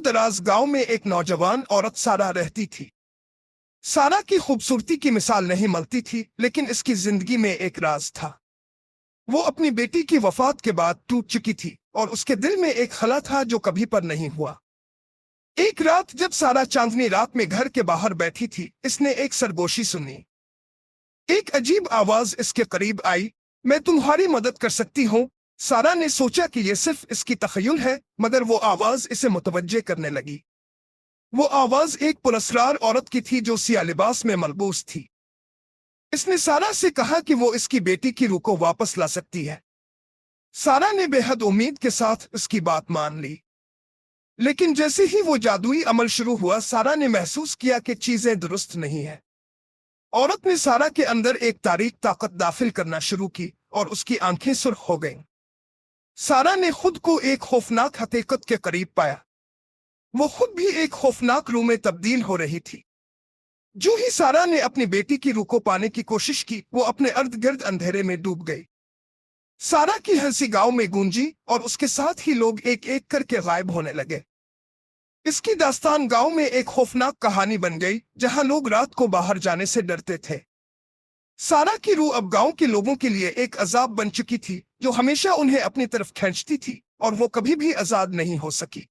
दराज गांव में एक नौजवान औरत सारा रहती थी। सारा की खूबसूरती की मिसाल नहीं मिलती थी, लेकिन इसकी जिंदगी में एक राज था। वो अपनी बेटी की वफात के बाद टूट चुकी थी और उसके दिल में एक खला था जो कभी पर नहीं हुआ। एक रात जब सारा चांदनी रात में घर के बाहर बैठी थी, इसने एक सरगोशी सुनी। एक अजीब आवाज इसके करीब आई, मैं तुम्हारी मदद कर सकती हूँ। सारा ने सोचा कि यह सिर्फ इसकी तखय्युल है, मगर वो आवाज इसे मुतवज्जे करने लगी। वो आवाज एक पुरस्कार औरत की थी जो सियाह लिबास में मलबूस थी। इसने सारा से कहा कि वो इसकी बेटी की रूह को वापस ला सकती है। सारा ने बेहद उम्मीद के साथ उसकी बात मान ली, लेकिन जैसे ही वो जादुई अमल शुरू हुआ, सारा ने महसूस किया कि चीजें दुरुस्त नहीं है। औरत ने सारा के अंदर एक तारीक ताकत दाखिल करना शुरू की और उसकी आंखें सुर्ख हो गईं। सारा ने खुद को एक खौफनाक हकीकत के करीब पाया। वो खुद भी एक खौफनाक रूह में तब्दील हो रही थी। जो ही सारा ने अपनी बेटी की रूह को पाने की कोशिश की, वो अपने अर्द गिर्द अंधेरे में डूब गई। सारा की हंसी गांव में गूंजी और उसके साथ ही लोग एक एक करके गायब होने लगे। इसकी दास्तान गांव में एक खौफनाक कहानी बन गई, जहां लोग रात को बाहर जाने से डरते थे। सारा की रूह अब गांव के लोगों के लिए एक अजाब बन चुकी थी, जो हमेशा उन्हें अपनी तरफ खींचती थी, और वो कभी भी आजाद नहीं हो सकी।